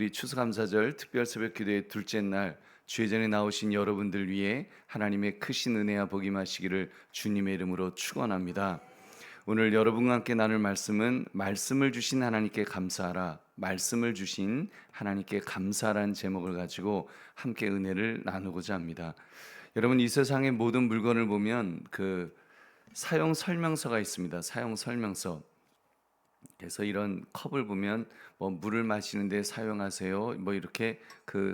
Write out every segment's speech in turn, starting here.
우리 추수감사절 특별 새벽 기도의 둘째 날 주의 전에 나오신 여러분들 위해 하나님의 크신 은혜와 복이 임하시기를 주님의 이름으로 축원합니다. 오늘 여러분과 함께 나눌 말씀은 말씀을 주신 하나님께 감사하라, 말씀을 주신 하나님께 감사라는 제목을 가지고 함께 은혜를 나누고자 합니다. 여러분, 이 세상의 모든 물건을 보면 그 사용 설명서가 있습니다. 사용 설명서. 그래서 이런 컵을 보면 뭐 물을 마시는데 사용하세요, 뭐 이렇게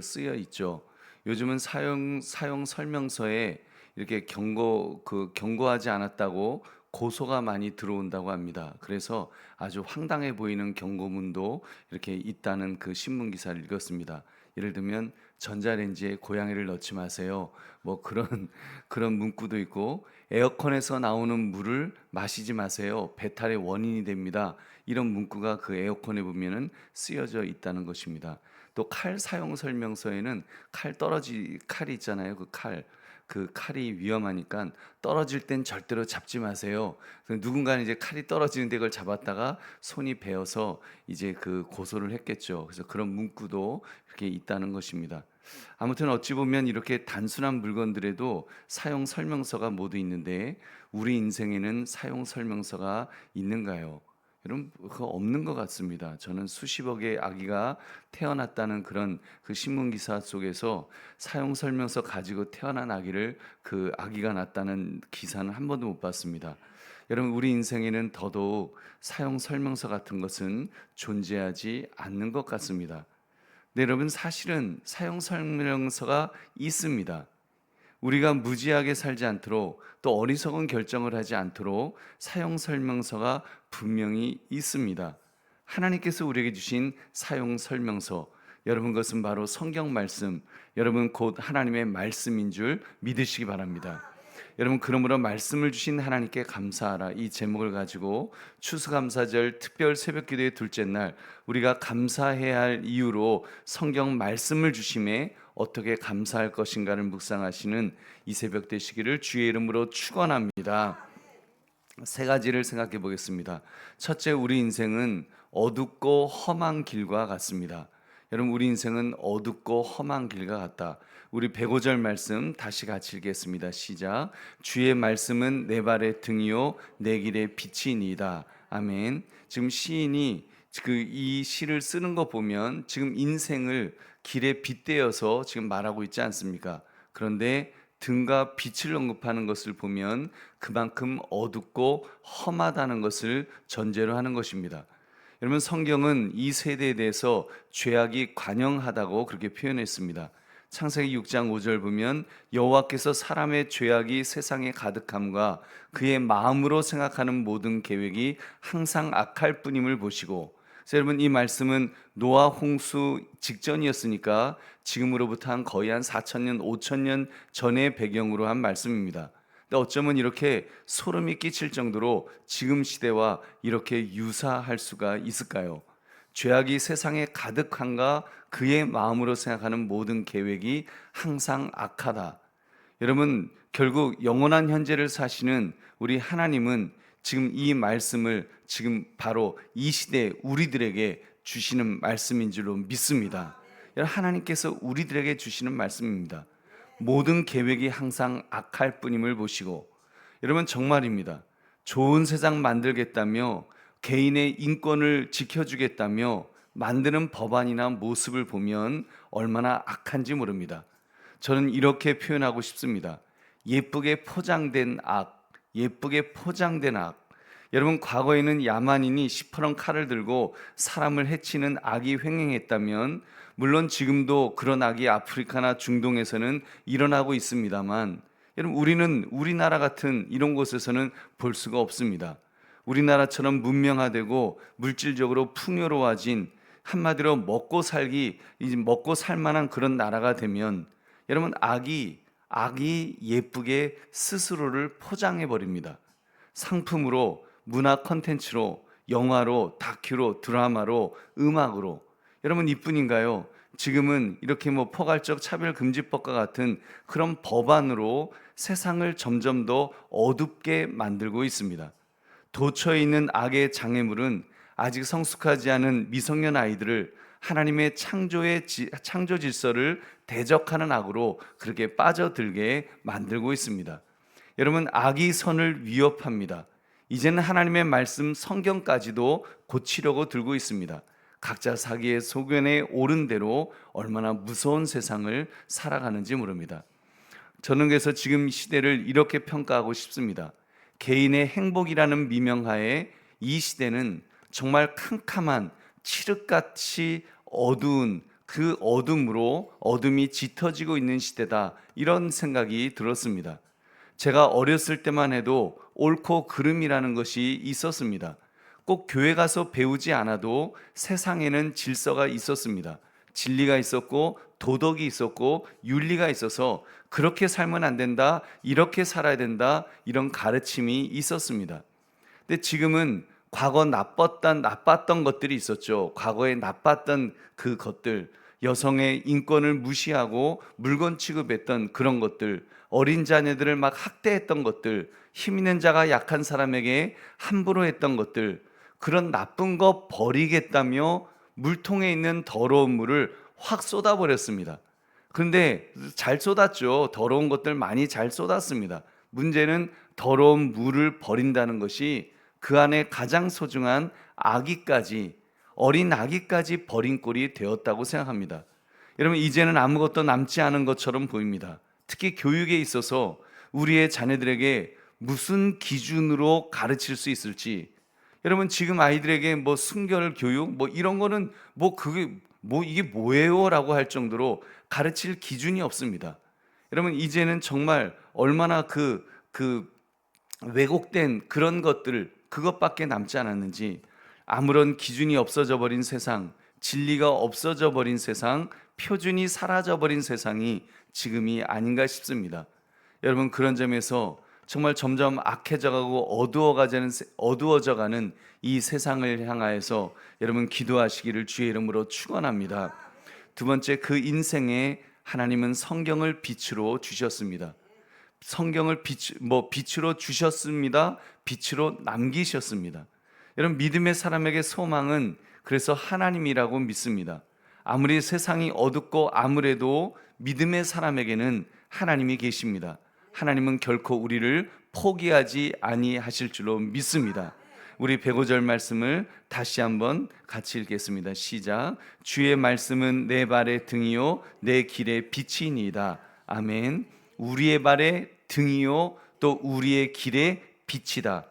쓰여 있죠. 요즘은 사용 설명서에 이렇게 경고하지 않았다고 고소가 많이 들어온다고 합니다. 그래서 아주 황당해 보이는 경고문도 이렇게 있다는 그 신문 기사를 읽었습니다. 예를 들면 전자레인지에 고양이를 넣지 마세요, 뭐 그런 그런 문구도 있고, 에어컨에서 나오는 물을 마시지 마세요, 배탈의 원인이 됩니다, 이런 문구가 그 에어컨에 보면은 쓰여져 있다는 것입니다. 또 칼 사용 설명서에는 칼이 있잖아요. 그 칼이 위험하니까 떨어질 땐 절대로 잡지 마세요. 누군가는 이제 칼이 떨어지는데 그걸 잡았다가 손이 베어서 이제 그 고소를 했겠죠. 그래서 그런 문구도 이렇게 있다는 것입니다. 아무튼 어찌 보면 이렇게 단순한 물건들에도 사용 설명서가 모두 있는데, 우리 인생에는 사용 설명서가 있는가요? 여러분, 그거 없는 것 같습니다. 저는 수십억의 아기가 태어났다는 그런 그 신문 기사 속에서 사용 설명서 가지고 태어난 아기를, 그 아기가 낳았다는 기사는 한 번도 못 봤습니다. 여러분, 우리 인생에는 더더욱 사용 설명서 같은 것은 존재하지 않는 것 같습니다. 네, 여러분, 사실은 사용 설명서가 있습니다. 우리가 무지하게 살지 않도록, 또 어리석은 결정을 하지 않도록 사용 설명서가 분명히 있습니다. 하나님께서 우리에게 주신 사용 설명서, 여러분, 그것은 바로 성경 말씀, 여러분 곧 하나님의 말씀인 줄 믿으시기 바랍니다. 여러분, 그러므로 말씀을 주신 하나님께 감사하라, 이 제목을 가지고 추수감사절 특별 새벽기도의 둘째 날, 우리가 감사해야 할 이유로 성경 말씀을 주심에 어떻게 감사할 것인가를 묵상하시는 이 새벽 되시기를 주의 이름으로 축원합니다. 세 가지를 생각해 보겠습니다. 첫째, 우리 인생은 어둡고 험한 길과 같습니다. 여러분, 우리 인생은 어둡고 험한 길과 같다. 우리 105절 말씀 다시 같이 읽겠습니다. 시작. 주의 말씀은 내 발의 등이요 내 길의 빛이니이다. 아멘. 지금 시인이 이 시를 쓰는 거 보면 지금 인생을 길에 빗대어서 지금 말하고 있지 않습니까? 그런데 등과 빛을 언급하는 것을 보면 그만큼 어둡고 험하다는 것을 전제로 하는 것입니다. 여러분, 성경은 이 세대에 대해서 죄악이 관영하다고 그렇게 표현했습니다. 창세기 6장 5절 보면 여호와께서 사람의 죄악이 세상에 가득함과 그의 마음으로 생각하는 모든 계획이 항상 악할 뿐임을 보시고, 그래서 여러분, 이 말씀은 노아 홍수 직전이었으니까 지금으로부터 거의 한 4,000년, 5,000년 전의 배경으로 한 말씀입니다. 근데 어쩌면 이렇게 소름이 끼칠 정도로 지금 시대와 이렇게 유사할 수가 있을까요? 죄악이 세상에 가득한가 그의 마음으로 생각하는 모든 계획이 항상 악하다. 여러분, 결국 영원한 현재를 사시는 우리 하나님은 지금 이 말씀을 지금 바로 이 시대 우리들에게 주시는 말씀인 줄로 믿습니다. 여러분, 하나님께서 우리들에게 주시는 말씀입니다. 모든 계획이 항상 악할 뿐임을 보시고, 여러분, 정말입니다. 좋은 세상 만들겠다며, 개인의 인권을 지켜주겠다며 만드는 법안이나 모습을 보면 얼마나 악한지 모릅니다. 저는 이렇게 표현하고 싶습니다. 예쁘게 포장된 악, 예쁘게 포장된 악. 여러분, 과거에는 야만인이 시퍼런 칼을 들고 사람을 해치는 악이 횡행했다면, 물론 지금도 그런 악이 아프리카나 중동에서는 일어나고 있습니다만, 여러분, 우리는 우리나라 같은 이런 곳에서는 볼 수가 없습니다. 우리나라처럼 문명화되고 물질적으로 풍요로워진, 한마디로 먹고 살 만한 그런 나라가 되면, 여러분, 악이 예쁘게 스스로를 포장해 버립니다. 상품으로, 문화 콘텐츠로, 영화로, 다큐로, 드라마로, 음악으로. 여러분, 이뿐인가요? 지금은 이렇게 포괄적 차별금지법과 같은 그런 법안으로 세상을 점점 더 어둡게 만들고 있습니다. 도처에 있는 악의 장애물은 아직 성숙하지 않은 미성년 아이들을 하나님의 창조 질서를 대적하는 악으로 그렇게 빠져들게 만들고 있습니다. 여러분, 악이 선을 위협합니다. 이제는 하나님의 말씀 성경까지도 고치려고 들고 있습니다. 각자 자기의 소견에 옳은 대로 얼마나 무서운 세상을 살아가는지 모릅니다. 저는 그래서 지금 시대를 이렇게 평가하고 싶습니다. 개인의 행복이라는 미명하에 이 시대는 정말 캄캄한 칠흑같이 어두운 그 어둠으로 어둠이 짙어지고 있는 시대다, 이런 생각이 들었습니다. 제가 어렸을 때만 해도 옳고 그름이라는 것이 있었습니다. 꼭 교회 가서 배우지 않아도 세상에는 질서가 있었습니다. 진리가 있었고 도덕이 있었고 윤리가 있어서 그렇게 살면 안 된다, 이렇게 살아야 된다, 이런 가르침이 있었습니다. 근데 지금은 과거 나빴던 것들이 있었죠. 과거에 나빴던 그 것들, 여성의 인권을 무시하고 물건 취급했던 그런 것들, 어린 자녀들을 막 학대했던 것들, 힘 있는 자가 약한 사람에게 함부로 했던 것들, 그런 나쁜 거 버리겠다며 물통에 있는 더러운 물을 확 쏟아버렸습니다. 그런데 잘 쏟았죠. 더러운 것들 많이 잘 쏟았습니다. 문제는 더러운 물을 버린다는 것이 그 안에 가장 소중한 아기까지, 어린 아기까지 버린 꼴이 되었다고 생각합니다. 여러분, 이제는 아무것도 남지 않은 것처럼 보입니다. 특히 교육에 있어서 우리의 자녀들에게 무슨 기준으로 가르칠 수 있을지, 여러분, 지금 아이들에게 뭐 순결 교육 뭐 이런 거는 이게 뭐예요? 라고 할 정도로 가르칠 기준이 없습니다. 여러분, 이제는 정말 얼마나 그 왜곡된 그런 것들, 그것밖에 남지 않았는지, 아무런 기준이 없어져 버린 세상, 진리가 없어져 버린 세상, 표준이 사라져 버린 세상이 지금이 아닌가 싶습니다. 여러분, 그런 점에서 정말 점점 악해져가고 어두워져가는 이 세상을 향하여서 여러분 기도하시기를 주의 이름으로 축원합니다. 두 번째, 그 인생에 하나님은 성경을 빛으로 주셨습니다. 성경을 빛으로 주셨습니다. 빛으로 남기셨습니다. 여러분, 믿음의 사람에게 소망은 그래서 하나님이라고 믿습니다. 아무리 세상이 어둡고 아무래도 믿음의 사람에게는 하나님이 계십니다. 하나님은 결코 우리를 포기하지 아니하실 줄로 믿습니다. 우리 105절 말씀을 다시 한번 같이 읽겠습니다. 시작. 주의 말씀은 내 발의 등이요 내 길의 빛이니이다. 아멘. 우리의 발의 등이요 또 우리의 길의 빛이다.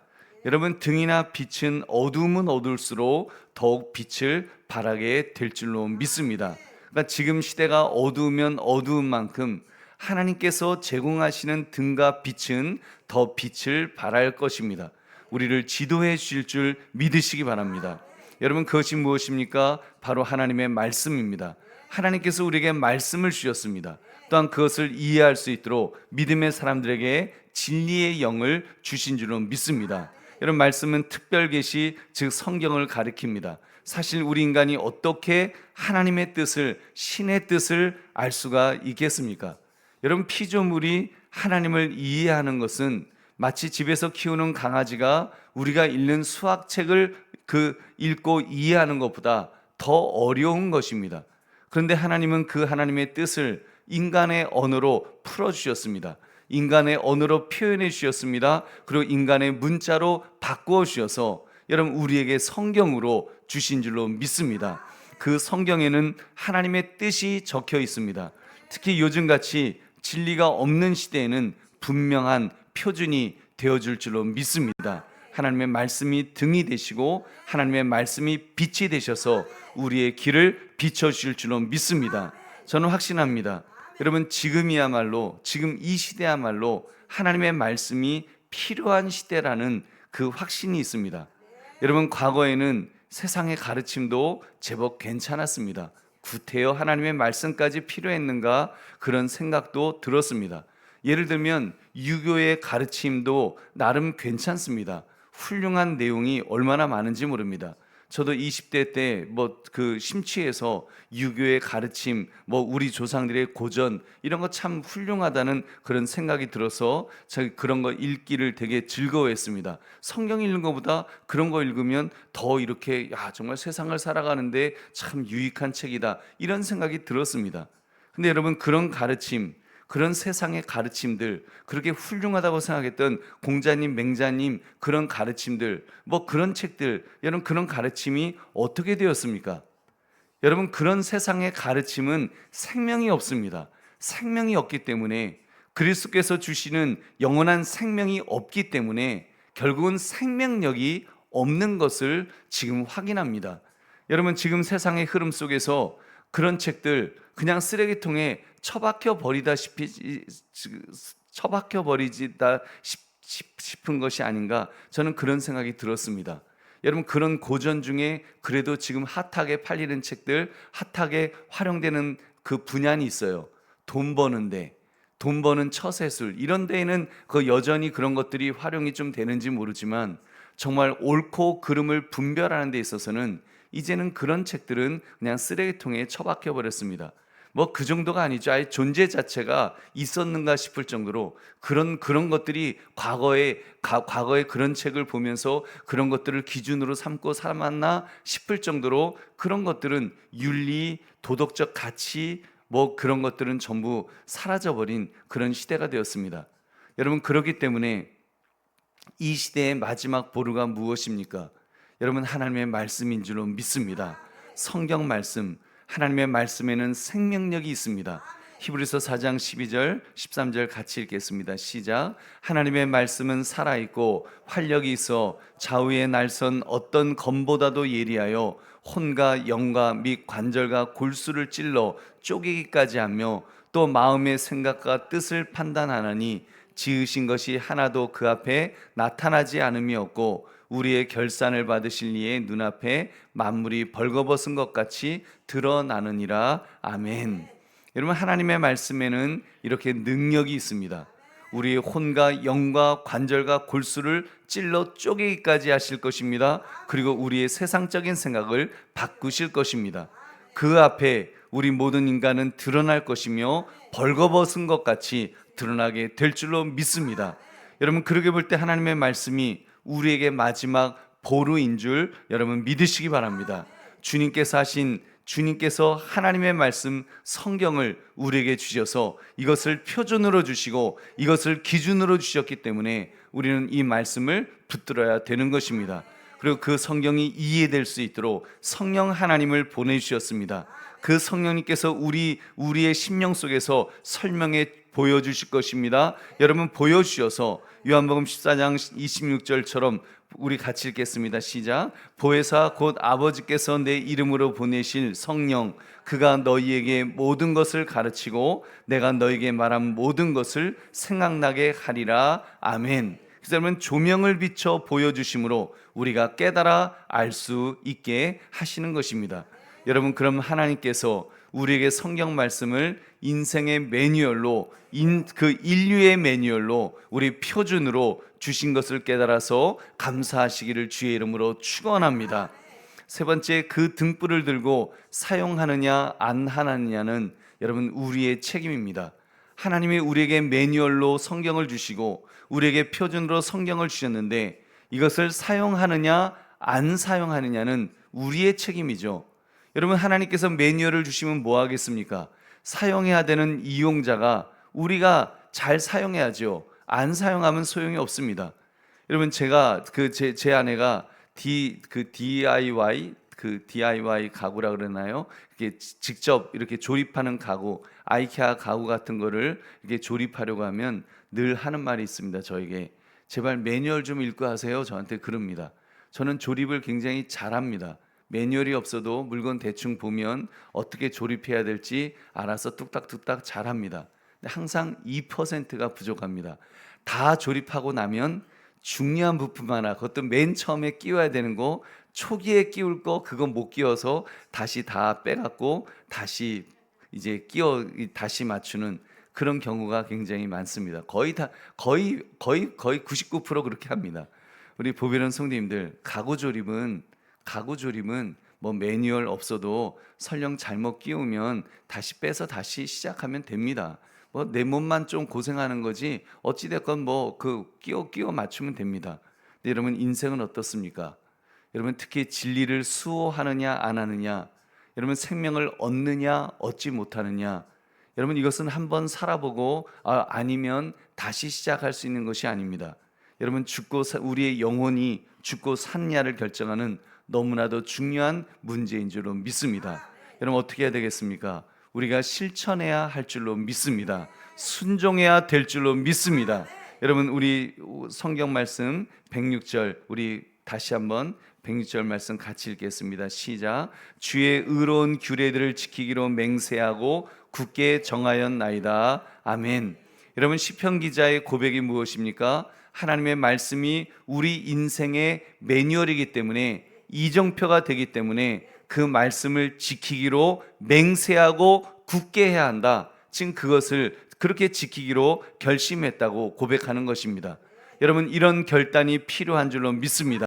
여러분, 등이나 빛은 어두우면 어두울수록 더욱 빛을 발하게 될 줄로 믿습니다. 그러니까 지금 시대가 어두우면 어두운 만큼 하나님께서 제공하시는 등과 빛은 더 빛을 발할 것입니다. 우리를 지도해 주실 줄 믿으시기 바랍니다. 여러분, 그것이 무엇입니까? 바로 하나님의 말씀입니다. 하나님께서 우리에게 말씀을 주셨습니다. 또한 그것을 이해할 수 있도록 믿음의 사람들에게 진리의 영을 주신 줄로 믿습니다. 여러분, 말씀은 특별 계시, 즉 성경을 가리킵니다. 사실 우리 인간이 어떻게 하나님의 뜻을, 신의 뜻을 알 수가 있겠습니까? 여러분, 피조물이 하나님을 이해하는 것은 마치 집에서 키우는 강아지가 우리가 읽는 수학책을 읽고 이해하는 것보다 더 어려운 것입니다. 그런데 하나님은 그 하나님의 뜻을 인간의 언어로 풀어주셨습니다. 인간의 언어로 표현해 주셨습니다. 그리고 인간의 문자로 바꾸어 주셔서 여러분, 우리에게 성경으로 주신 줄로 믿습니다. 그 성경에는 하나님의 뜻이 적혀 있습니다. 특히 요즘같이 진리가 없는 시대에는 분명한 표준이 되어줄 줄로 믿습니다. 하나님의 말씀이 등이 되시고 하나님의 말씀이 빛이 되셔서 우리의 길을 비춰주실 줄로 믿습니다. 저는 확신합니다. 여러분, 지금 이 시대야말로 하나님의 말씀이 필요한 시대라는 그 확신이 있습니다. 여러분, 과거에는 세상의 가르침도 제법 괜찮았습니다. 구태여 하나님의 말씀까지 필요했는가, 그런 생각도 들었습니다. 예를 들면 유교의 가르침도 나름 괜찮습니다. 훌륭한 내용이 얼마나 많은지 모릅니다. 저도 20대 때 뭐 그 심취해서 유교의 가르침, 뭐 우리 조상들의 고전 이런 거 참 훌륭하다는 그런 생각이 들어서 제가 그런 거 읽기를 되게 즐거워했습니다. 성경 읽는 것보다 그런 거 읽으면 더 이렇게 야, 정말 세상을 살아가는데 참 유익한 책이다 이런 생각이 들었습니다. 근데 여러분, 그런 가르침, 그런 세상의 가르침들, 그렇게 훌륭하다고 생각했던 공자님, 맹자님 그런 가르침들, 뭐 그런 책들, 여러분 그런 가르침이 어떻게 되었습니까? 여러분, 그런 세상의 가르침은 생명이 없습니다. 생명이 없기 때문에, 그리스도께서 주시는 영원한 생명이 없기 때문에 결국은 생명력이 없는 것을 지금 확인합니다. 여러분, 지금 세상의 흐름 속에서 그런 책들 그냥 쓰레기통에 처박혀 버리다시피 처박혀 버리지다 싶은 것이 아닌가, 저는 그런 생각이 들었습니다. 여러분, 그런 고전 중에 그래도 지금 핫하게 팔리는 책들, 핫하게 활용되는 그 분야는 있어요. 돈 버는데, 돈 버는 처세술 이런 데에는 그 여전히 그런 것들이 활용이 좀 되는지 모르지만, 정말 옳고 그름을 분별하는 데 있어서는 이제는 그런 책들은 그냥 쓰레기통에 처박혀 버렸습니다. 뭐 그 정도가 아니죠. 아예 존재 자체가 있었는가 싶을 정도로 그런 것들이 과거에 그런 책을 보면서 그런 것들을 기준으로 삼고 살았나 싶을 정도로 그런 것들은 윤리, 도덕적 가치 뭐 그런 것들은 전부 사라져버린 그런 시대가 되었습니다. 여러분, 그렇기 때문에 이 시대의 마지막 보루가 무엇입니까? 여러분, 하나님의 말씀인 줄로 믿습니다. 성경 말씀, 하나님의 말씀에는 생명력이 있습니다. 히브리서 4장 12절 13절 같이 읽겠습니다. 시작. 하나님의 말씀은 살아있고 활력이 있어 좌우에 날선 어떤 검보다도 예리하여 혼과 영과 및 관절과 골수를 찔러 쪼개기까지 하며 또 마음의 생각과 뜻을 판단하나니 지으신 것이 하나도 그 앞에 나타나지 않음이 없고 우리의 결산을 받으실 이의 눈앞에 만물이 벌거벗은 것 같이 드러나느니라. 아멘. 여러분, 하나님의 말씀에는 이렇게 능력이 있습니다. 우리의 혼과 영과 관절과 골수를 찔러 쪼개기까지 하실 것입니다. 그리고 우리의 세상적인 생각을 바꾸실 것입니다. 그 앞에 우리 모든 인간은 드러날 것이며 벌거벗은 것 같이 드러나게 될 줄로 믿습니다. 여러분, 그렇게 볼 때 하나님의 말씀이 우리에게 마지막 보루인 줄 여러분 믿으시기 바랍니다. 주님께서 하나님의 말씀 성경을 우리에게 주셔서 이것을 표준으로 주시고 이것을 기준으로 주셨기 때문에 우리는 이 말씀을 붙들어야 되는 것입니다. 그리고 그 성경이 이해될 수 있도록 성령 하나님을 보내주셨습니다. 그 성령님께서 우리의 심령 속에서 설명해 보여주실 것입니다. 여러분, 보여주셔서 요한복음 14장 26절처럼 우리 같이 읽겠습니다. 시작. 보혜사 곧 아버지께서 내 이름으로 보내실 성령, 그가 너희에게 모든 것을 가르치고 내가 너희에게 말한 모든 것을 생각나게 하리라. 아멘. 그래서 여러분, 조명을 비춰 보여주심으로 우리가 깨달아 알 수 있게 하시는 것입니다. 여러분, 그럼 하나님께서 우리에게 성경 말씀을 인생의 매뉴얼로, 그 인류의 매뉴얼로, 우리 표준으로 주신 것을 깨달아서 감사하시기를 주의 이름으로 축원합니다. 세 번째, 그 등불을 들고 사용하느냐 안 하느냐는 여러분 우리의 책임입니다. 하나님이 우리에게 매뉴얼로 성경을 주시고 우리에게 표준으로 성경을 주셨는데 이것을 사용하느냐 안 사용하느냐는 우리의 책임이죠. 여러분, 하나님께서 매뉴얼을 주시면 뭐 하겠습니까? 사용해야 되는 이용자가 우리가 잘 사용해야죠. 안 사용하면 소용이 없습니다. 여러분, 제가 제 아내가 DIY 가구라 그러나요? 이렇게 직접 이렇게 조립하는 가구, 아이케아 가구 같은 거를 이렇게 조립하려고 하면 늘 하는 말이 있습니다. 저에게 제발 매뉴얼 좀 읽고 하세요. 저한테 그럽니다. 저는 조립을 굉장히 잘합니다. 매뉴얼이 없어도 물건 대충 보면 어떻게 조립해야 될지 알아서 뚝딱뚝딱 잘합니다. 근데 항상 2%가 부족합니다. 다 조립하고 나면 중요한 부품 하나, 그것도 맨 처음에 끼워야 되는 거, 초기에 끼울 거 그거 못 끼워서 다시 다 빼갖고 다시 이제 다시 맞추는 그런 경우가 굉장히 많습니다. 거의 99% 그렇게 합니다. 우리 보배론 성도님들, 가구 조립은 가구 조립은 뭐 매뉴얼 없어도 설령 잘못 끼우면 다시 빼서 다시 시작하면 됩니다. 뭐 내 몸만 좀 고생하는 거지 어찌 됐건 뭐 그 끼워 맞추면 됩니다. 근데 여러분 인생은 어떻습니까? 여러분 특히 진리를 수호하느냐 안 하느냐, 여러분 생명을 얻느냐 얻지 못하느냐, 여러분 이것은 한번 살아보고 아니면 다시 시작할 수 있는 것이 아닙니다. 여러분 우리의 영혼이 죽고 샀냐를 결정하는 너무나도 중요한 문제인 줄로 믿습니다. 여러분 어떻게 해야 되겠습니까? 우리가 실천해야 할 줄로 믿습니다. 순종해야 될 줄로 믿습니다. 여러분 우리 성경 말씀 106절 우리 다시 한번 106절 말씀 같이 읽겠습니다. 시작. 주의 의로운 규례들을 지키기로 맹세하고 굳게 정하였나이다. 아멘. 여러분 시편 기자의 고백이 무엇입니까? 하나님의 말씀이 우리 인생의 매뉴얼이기 때문에, 이정표가 되기 때문에 그 말씀을 지키기로 맹세하고 굳게 해야 한다. 지금 그것을 그렇게 지키기로 결심했다고 고백하는 것입니다. 여러분 이런 결단이 필요한 줄로 믿습니다.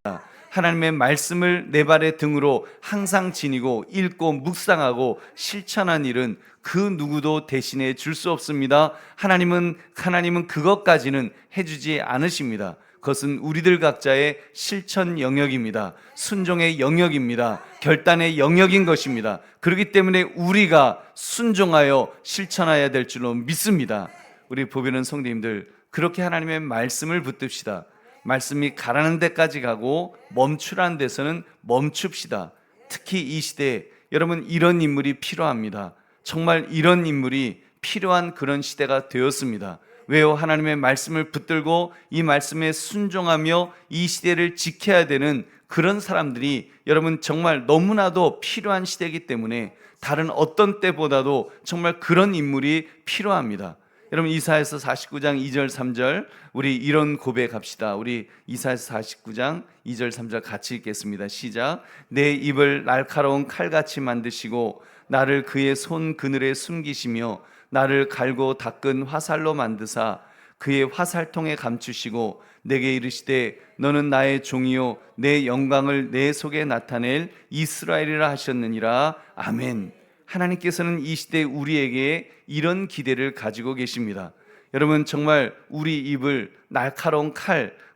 하나님의 말씀을 내 발의 등으로 항상 지니고 읽고 묵상하고 실천한 일은 그 누구도 대신해 줄 수 없습니다. 하나님은 그것까지는 해주지 않으십니다. 그것은 우리들 각자의 실천 영역입니다. 순종의 영역입니다. 결단의 영역인 것입니다. 그렇기 때문에 우리가 순종하여 실천해야 될 줄로 믿습니다. 우리 보배는 성도님들, 그렇게 하나님의 말씀을 붙듭시다. 말씀이 가라는 데까지 가고 멈추라는 데서는 멈춥시다. 특히 이 시대에 여러분 이런 인물이 필요합니다. 정말 이런 인물이 필요한 그런 시대가 되었습니다. 왜요? 하나님의 말씀을 붙들고 이 말씀에 순종하며 이 시대를 지켜야 되는 그런 사람들이 여러분 정말 너무나도 필요한 시대이기 때문에 다른 어떤 때보다도 정말 그런 인물이 필요합니다. 여러분 이사야서 49장 2절 3절 우리 이런 고백합시다. 우리 이사야서 49장 2절 3절 같이 읽겠습니다. 시작. 내 입을 날카로운 칼같이 만드시고 나를 그의 손 그늘에 숨기시며 나를 갈고 닦은 화살로 만드사 그의 화살통에 감추시고 내게 이르시되 너는 나의 종이요 내 영광을 내 속에 나타낼 이스라엘이라 하셨느니라. 아멘. 하나님께서는 이 시대 우리에게 이런 기대를 가지고 계십니다. 여러분 정말 우리 입을 날카로운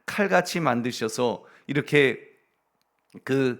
칼같이 만드셔서 이렇게 그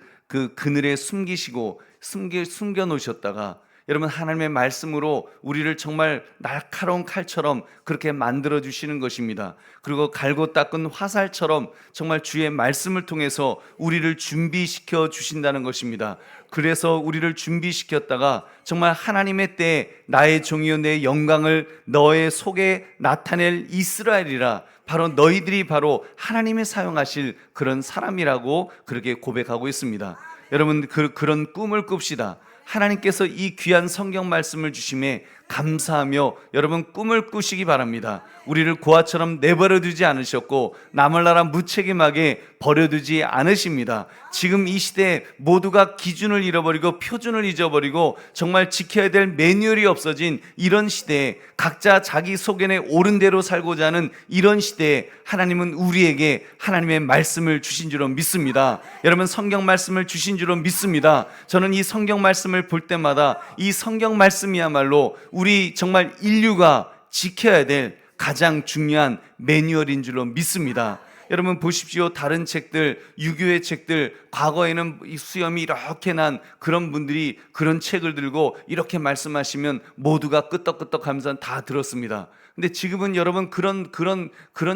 그늘에 숨겨 놓으셨다가 여러분 하나님의 말씀으로 우리를 정말 날카로운 칼처럼 그렇게 만들어 주시는 것입니다. 그리고 갈고 닦은 화살처럼 정말 주의 말씀을 통해서 우리를 준비시켜 주신다는 것입니다. 그래서 우리를 준비시켰다가 정말 하나님의 때에 나의 종이요 내 영광을 너의 속에 나타낼 이스라엘이라, 바로 너희들이 바로 하나님의 사용하실 그런 사람이라고 그렇게 고백하고 있습니다. 여러분 그런 꿈을 꿉시다. 하나님께서 이 귀한 성경 말씀을 주심에 감사하며 여러분 꿈을 꾸시기 바랍니다. 우리를 고아처럼 내버려 두지 않으셨고 남을 나라 무책임하게 버려두지 않으십니다. 지금 이 시대에 모두가 기준을 잃어버리고 표준을 잊어버리고 정말 지켜야 될 매뉴얼이 없어진 이런 시대에 각자 자기 속견에 옳은 대로 살고자 하는 이런 시대에 하나님은 우리에게 하나님의 말씀을 주신 줄로 믿습니다. 여러분 성경 말씀을 주신 줄로 믿습니다. 저는 이 성경 말씀을 볼 때마다 이 성경 말씀이야말로 우리 정말 인류가 지켜야 될 가장 중요한 매뉴얼인 줄로 믿습니다. 여러분 보십시오. 다른 책들, 유교의 책들, 과거에는 이 수염이 이렇게 난 그런 분들이 그런 책을 들고 이렇게 말씀하시면 모두가 끄떡끄떡하면서 다 들었습니다. 근데 지금은 여러분 그런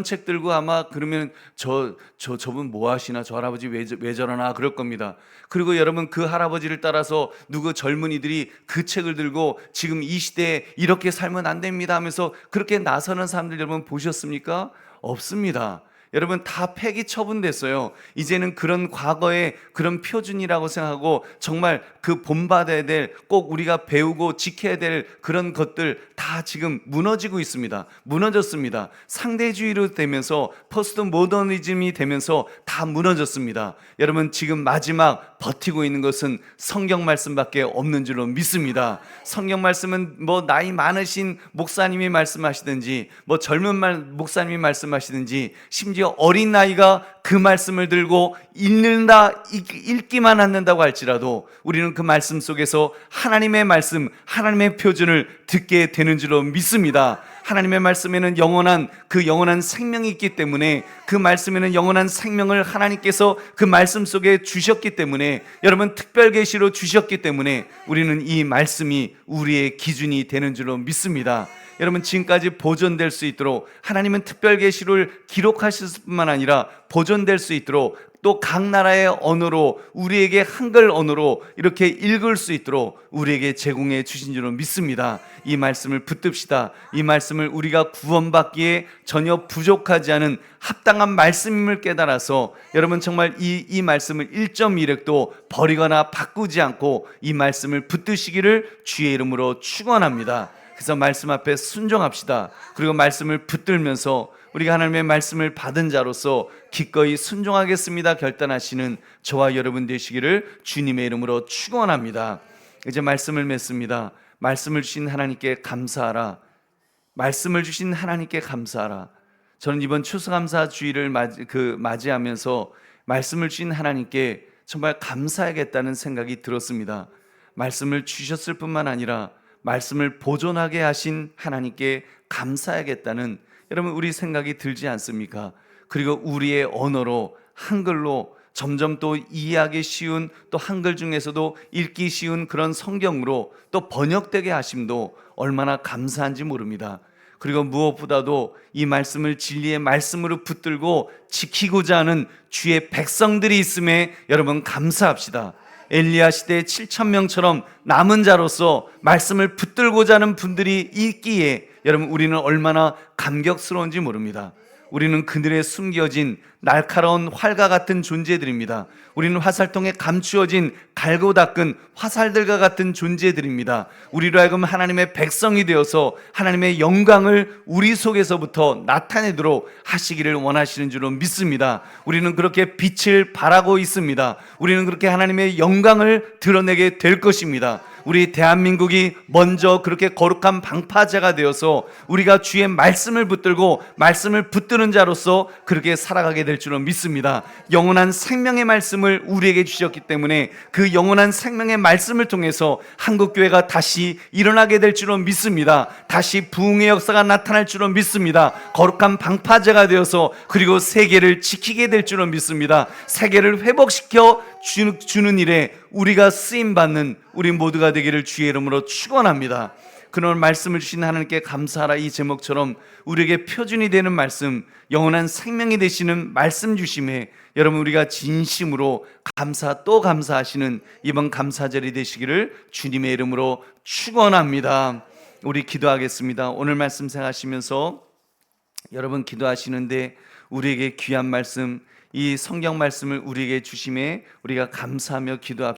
책 들고 아마 그러면 저분 뭐 하시나, 저 할아버지 왜 저러나 그럴 겁니다. 그리고 여러분 그 할아버지를 따라서 누구 젊은이들이 그 책을 들고 지금 이 시대에 이렇게 살면 안 됩니다 하면서 그렇게 나서는 사람들 여러분 보셨습니까? 없습니다. 여러분 다 폐기 처분됐어요. 이제는 그런 과거의 그런 표준이라고 생각하고 정말 그 본받아야 될, 꼭 우리가 배우고 지켜야 될 그런 것들 다 지금 무너지고 있습니다. 무너졌습니다. 상대주의로 되면서 포스트 모더니즘이 되면서 다 무너졌습니다. 여러분 지금 마지막 버티고 있는 것은 성경 말씀밖에 없는 줄로 믿습니다. 성경 말씀은 뭐 나이 많으신 목사님이 말씀하시든지 뭐 젊은 목사님이 말씀하시든지 심지어 어린 아이가 그 말씀을 들고 읽기만 않는다고 할지라도 우리는 그 말씀 속에서 하나님의 말씀, 하나님의 표준을 듣게 되는 줄로 믿습니다. 하나님의 말씀에는 영원한 생명이 있기 때문에, 그 말씀에는 영원한 생명을 하나님께서 그 말씀 속에 주셨기 때문에, 여러분 특별 계시로 주셨기 때문에 우리는 이 말씀이 우리의 기준이 되는 줄로 믿습니다. 여러분 지금까지 보존될 수 있도록 하나님은 특별 계시를 기록하실 뿐만 아니라 보존될 수 있도록 또 각 나라의 언어로, 우리에게 한글 언어로 이렇게 읽을 수 있도록 우리에게 제공해 주신 줄로 믿습니다. 이 말씀을 붙듭시다. 이 말씀을 우리가 구원받기에 전혀 부족하지 않은 합당한 말씀임을 깨달아서 여러분 정말 이 말씀을 1.1획도 버리거나 바꾸지 않고 이 말씀을 붙드시기를 주의 이름으로 축원합니다. 그래서 말씀 앞에 순종합시다. 그리고 말씀을 붙들면서 우리가 하나님의 말씀을 받은 자로서 기꺼이 순종하겠습니다 결단하시는 저와 여러분 되시기를 주님의 이름으로 축원합니다. 이제 말씀을 맺습니다. 말씀을 주신 하나님께 감사하라. 말씀을 주신 하나님께 감사하라. 저는 이번 추수감사 주일을 맞이하면서 말씀을 주신 하나님께 정말 감사하겠다는 생각이 들었습니다. 말씀을 주셨을 뿐만 아니라 말씀을 보존하게 하신 하나님께 감사하겠다는 여러분 우리 생각이 들지 않습니까? 그리고 우리의 언어로 한글로 점점 또 이해하기 쉬운, 또 한글 중에서도 읽기 쉬운 그런 성경으로 또 번역되게 하심도 얼마나 감사한지 모릅니다. 그리고 무엇보다도 이 말씀을 진리의 말씀으로 붙들고 지키고자 하는 주의 백성들이 있음에 여러분 감사합시다. 엘리야 시대의 7,000명처럼 남은 자로서 말씀을 붙들고자 하는 분들이 있기에 여러분 우리는 얼마나 감격스러운지 모릅니다. 우리는 그들의 숨겨진 날카로운 활과 같은 존재들입니다. 우리는 화살통에 감추어진 갈고 닦은 화살들과 같은 존재들입니다. 우리로 하여금 하나님의 백성이 되어서 하나님의 영광을 우리 속에서부터 나타내도록 하시기를 원하시는 줄로 믿습니다. 우리는 그렇게 빛을 발하고 있습니다. 우리는 그렇게 하나님의 영광을 드러내게 될 것입니다. 우리 대한민국이 먼저 그렇게 거룩한 방파제가 되어서 우리가 주의 말씀을 붙들고 말씀을 붙드는 자로서 그렇게 살아가게 될 줄로 믿습니다. 영원한 생명의 말씀을 우리에게 주셨기 때문에 그 영원한 생명의 말씀을 통해서 한국교회가 다시 일어나게 될 줄로 믿습니다. 다시 부흥의 역사가 나타날 줄로 믿습니다. 거룩한 방파제가 되어서 그리고 세계를 지키게 될 줄로 믿습니다. 세계를 회복시켜 주는 일에 우리가 쓰임받는 우리 모두가 되기를 주의 이름으로 축원합니다. 그런 말씀을 주신 하나님께 감사하라 이 제목처럼 우리에게 표준이 되는 말씀, 영원한 생명이 되시는 말씀 주심에 여러분 우리가 진심으로 감사 또 감사하시는 이번 감사절이 되시기를 주님의 이름으로 축원합니다. 우리 기도하겠습니다. 오늘 말씀 생각하시면서 여러분 기도하시는데 우리에게 귀한 말씀, 이 성경 말씀을 우리에게 주심에 우리가 감사하며 기도합시다.